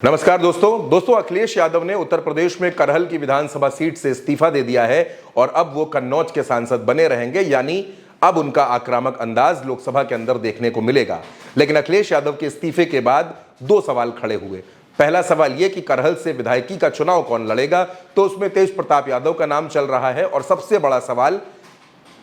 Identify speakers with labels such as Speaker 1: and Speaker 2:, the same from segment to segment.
Speaker 1: नमस्कार दोस्तों अखिलेश यादव ने उत्तर प्रदेश में करहल की विधानसभा सीट से इस्तीफा दे दिया है और अब वो कन्नौज के सांसद बने रहेंगे। यानी अब उनका आक्रामक अंदाज लोकसभा के अंदर देखने को मिलेगा। लेकिन अखिलेश यादव के इस्तीफे के बाद दो सवाल खड़े हुए। पहला सवाल यह कि करहल से विधायकी का चुनाव कौन लड़ेगा, तो उसमें तेज प्रताप यादव का नाम चल रहा है। और सबसे बड़ा सवाल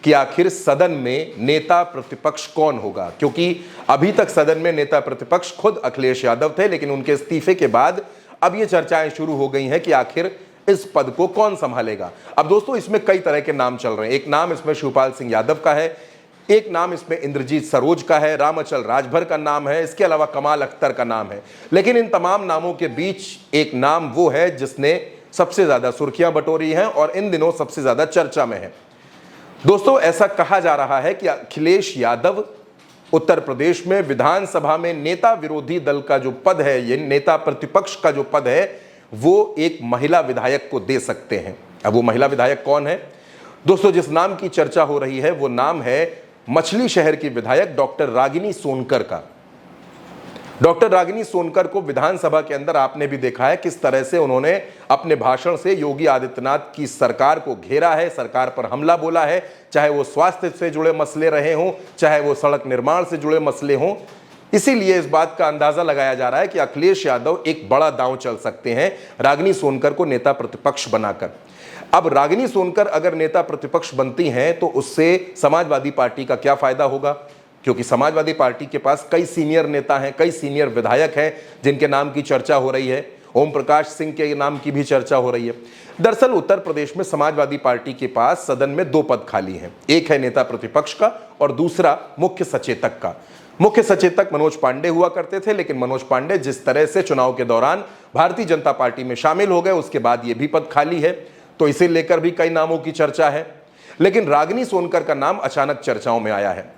Speaker 1: कि आखिर सदन में नेता प्रतिपक्ष कौन होगा, क्योंकि अभी तक सदन में नेता प्रतिपक्ष खुद अखिलेश यादव थे, लेकिन उनके इस्तीफे के बाद अब ये चर्चाएं शुरू हो गई हैं कि आखिर इस पद को कौन संभालेगा। अब दोस्तों इसमें कई तरह के नाम चल रहे हैं। एक नाम इसमें शिवपाल सिंह यादव का है, एक नाम इसमें इंद्रजीत सरोज का है, रामअचल राजभर का नाम है, इसके अलावा कमाल अख्तर का नाम है। लेकिन इन तमाम नामों के बीच एक नाम वो है जिसने सबसे ज्यादा सुर्खियां बटोरी हैं और इन दिनों सबसे ज्यादा चर्चा में है। दोस्तों ऐसा कहा जा रहा है कि अखिलेश यादव उत्तर प्रदेश में विधानसभा में नेता विरोधी दल का जो पद है, ये नेता प्रतिपक्ष का जो पद है, वो एक महिला विधायक को दे सकते हैं। अब वो महिला विधायक कौन है? दोस्तों जिस नाम की चर्चा हो रही है वो नाम है मछली शहर की विधायक डॉक्टर रागिनी सोनकर का। डॉक्टर रागिनी सोनकर को विधानसभा के अंदर आपने भी देखा है किस तरह से उन्होंने अपने भाषण से योगी आदित्यनाथ की सरकार को घेरा है, सरकार पर हमला बोला है, चाहे वो स्वास्थ्य से जुड़े मसले रहे हों, चाहे वो सड़क निर्माण से जुड़े मसले हों। इसीलिए इस बात का अंदाजा लगाया जा रहा है कि अखिलेश यादव एक बड़ा दांव चल सकते हैं रागिनी सोनकर को नेता प्रतिपक्ष बनाकर। अब रागिनी सोनकर अगर नेता प्रतिपक्ष बनती हैं तो उससे समाजवादी पार्टी का क्या फायदा होगा, क्योंकि समाजवादी पार्टी के पास कई सीनियर नेता हैं, कई सीनियर विधायक हैं जिनके नाम की चर्चा हो रही है। ओम प्रकाश सिंह के नाम की भी चर्चा हो रही है। दरअसल उत्तर प्रदेश में समाजवादी पार्टी के पास सदन में दो पद खाली हैं, एक है नेता प्रतिपक्ष का और दूसरा मुख्य सचेतक का। मुख्य सचेतक मनोज पांडे हुआ करते थे, लेकिन मनोज पांडे जिस तरह से चुनाव के दौरान भारतीय जनता पार्टी में शामिल हो गए, उसके बाद यह भी पद खाली है, तो इसे लेकर भी कई नामों की चर्चा है। लेकिन रागिनी सोनकर का नाम अचानक चर्चाओं में आया है।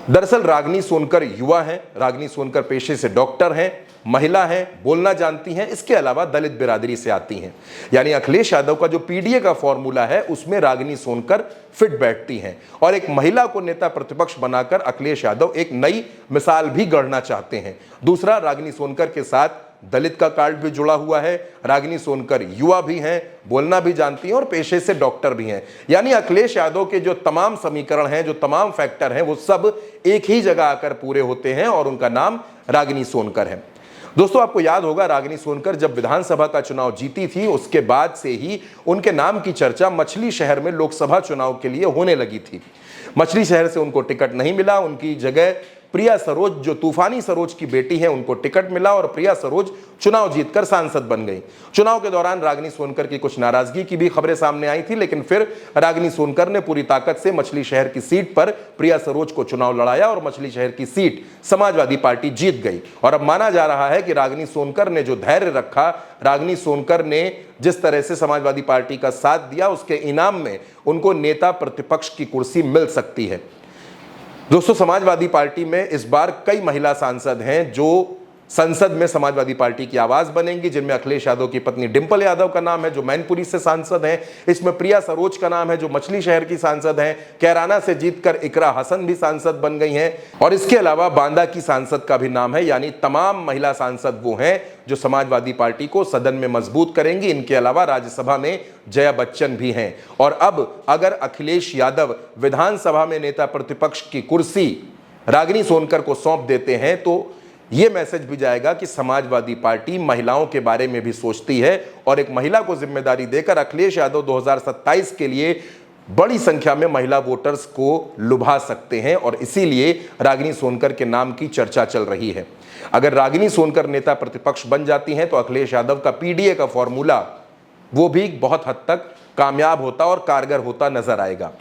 Speaker 1: दरअसल रागिनी सोनकर युवा हैं, रागिनी सोनकर पेशे से डॉक्टर हैं, महिला हैं, बोलना जानती हैं, इसके अलावा दलित बिरादरी से आती हैं। यानी अखिलेश यादव का जो पीडीए का फॉर्मूला है उसमें रागिनी सोनकर फिट बैठती हैं। और एक महिला को नेता प्रतिपक्ष बनाकर अखिलेश यादव एक नई मिसाल भी गढ़ना चाहते हैं। दूसरा, रागिनी सोनकर के साथ दलित का कार्ड भी जुड़ा हुआ है। रागिनी सोनकर युवा भी हैं, बोलना भी जानती हैं और पेशे से डॉक्टर भी हैं। यानी अखिलेश यादव के जो तमाम समीकरण हैं, जो तमाम फैक्टर हैं, वो सब एक ही जगह आकर पूरे होते हैं और उनका नाम रागिनी सोनकर है। दोस्तों आपको याद होगा रागिनी सोनकर जब विधानसभा का चुनाव जीती थी, उसके बाद से ही उनके नाम की चर्चा मछली शहर में लोकसभा चुनाव के लिए होने लगी थी। मछली शहर से उनको टिकट नहीं मिला, उनकी जगह प्रिया सरोज, जो तूफानी सरोज की बेटी है, उनको टिकट मिला और प्रिया सरोज चुनाव जीतकर सांसद बन गई। चुनाव के दौरान रागिनी सोनकर की कुछ नाराजगी की भी खबरें सामने आई थी, लेकिन फिर रागिनी सोनकर ने पूरी ताकत से मछली शहर की सीट पर प्रिया सरोज को चुनाव लड़ाया और मछली शहर की सीट समाजवादी पार्टी जीत गई। और अब माना जा रहा है कि रागिनी सोनकर ने जो धैर्य रखा, रागिनी सोनकर ने जिस तरह से समाजवादी पार्टी का साथ दिया, उसके इनाम में उनको नेता प्रतिपक्ष की कुर्सी मिल सकती है। दोस्तों समाजवादी पार्टी में इस बार कई महिला सांसद हैं जो संसद में समाजवादी पार्टी की आवाज बनेंगी, जिनमें अखिलेश यादव की पत्नी डिंपल यादव का नाम है जो मैनपुरी से सांसद हैं। इसमें प्रिया सरोज का नाम है जो मछली शहर की सांसद हैं। कैराना से जीतकर इकरा हसन भी सांसद बन गई हैं और इसके अलावा बांदा की सांसद का भी नाम है। यानी तमाम महिला सांसद वो हैं जो समाजवादी पार्टी को सदन में मजबूत करेंगी। इनके अलावा राज्यसभा में जया बच्चन भी हैं। और अब अगर अखिलेश यादव विधानसभा में नेता प्रतिपक्ष की कुर्सी रागिनी सोनकर को सौंप देते हैं तो यह मैसेज भी जाएगा कि समाजवादी पार्टी महिलाओं के बारे में भी सोचती है और एक महिला को जिम्मेदारी देकर अखिलेश यादव 2027 के लिए बड़ी संख्या में महिला वोटर्स को लुभा सकते हैं। और इसीलिए रागिनी सोनकर के नाम की चर्चा चल रही है। अगर रागिनी सोनकर नेता प्रतिपक्ष बन जाती हैं तो अखिलेश यादव का पीडीए का फॉर्मूला वो भी बहुत हद तक कामयाब होता और कारगर होता नजर आएगा।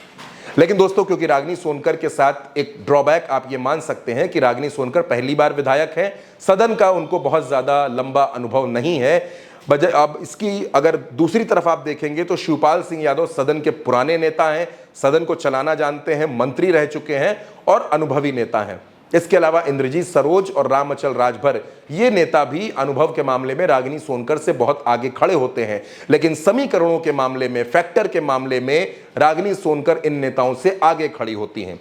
Speaker 1: लेकिन दोस्तों क्योंकि रागिनी सोनकर के साथ एक ड्रॉबैक आप ये मान सकते हैं कि रागिनी सोनकर पहली बार विधायक हैं, सदन का उनको बहुत ज़्यादा लंबा अनुभव नहीं है। अब इसकी अगर दूसरी तरफ आप देखेंगे तो शिवपाल सिंह यादव सदन के पुराने नेता हैं, सदन को चलाना जानते हैं, मंत्री रह चुके हैं और अनुभवी नेता हैं। इसके अलावा इंद्रजीत सरोज और रामअचल राजभर ये नेता भी अनुभव के मामले में रागिनी सोनकर से बहुत आगे खड़े होते हैं। लेकिन समीकरणों के मामले में, फैक्टर के मामले में रागिनी सोनकर इन नेताओं से आगे खड़ी होती हैं।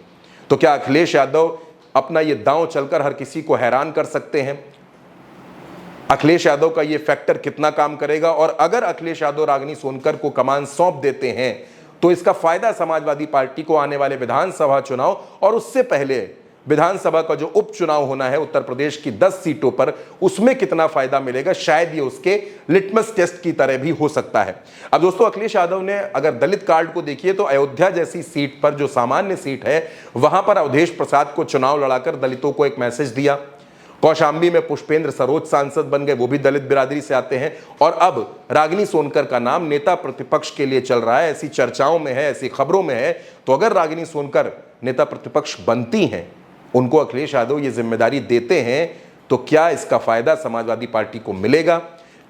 Speaker 1: तो क्या अखिलेश यादव अपना ये दांव चलकर हर किसी को हैरान कर सकते हैं? अखिलेश यादव का ये फैक्टर कितना काम करेगा, और अगर अखिलेश यादव रागिनी सोनकर को कमान सौंप देते हैं तो इसका फायदा समाजवादी पार्टी को आने वाले विधानसभा चुनाव और उससे पहले विधानसभा का जो उपचुनाव होना है उत्तर प्रदेश की 10 सीटों पर, उसमें कितना फायदा मिलेगा, शायद ये उसके लिटमस टेस्ट की तरह भी हो सकता है। अब दोस्तों, अखिलेश यादव ने अगर दलित कार्ड को देखिए तो अयोध्या जैसी सीट पर, जो सामान्य सीट है, वहां पर अवधेश प्रसाद को चुनाव लड़ाकर दलितों को एक मैसेज दिया। कौशाम्बी में पुष्पेंद्र सरोज सांसद बन गए, वो भी दलित बिरादरी से आते हैं। और अब रागिनी सोनकर का नाम नेता प्रतिपक्ष के लिए चल रहा है, ऐसी चर्चाओं में है, ऐसी खबरों में है। तो अगर रागिनी सोनकर नेता प्रतिपक्ष बनती हैं, उनको अखिलेश यादव ये जिम्मेदारी देते हैं, तो क्या इसका फायदा समाजवादी पार्टी को मिलेगा?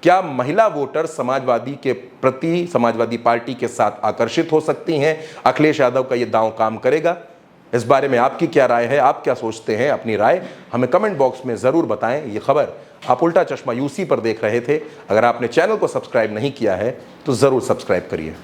Speaker 1: क्या महिला वोटर समाजवादी के प्रति, समाजवादी पार्टी के साथ आकर्षित हो सकती हैं? अखिलेश यादव का ये दांव काम करेगा? इस बारे में आपकी क्या राय है? आप क्या सोचते हैं? अपनी राय हमें कमेंट बॉक्स में जरूर बताएं। ये खबर आप उल्टा चश्मा यूसी पर देख रहे थे। अगर आपने चैनल को सब्सक्राइब नहीं किया है तो जरूर सब्सक्राइब करिए।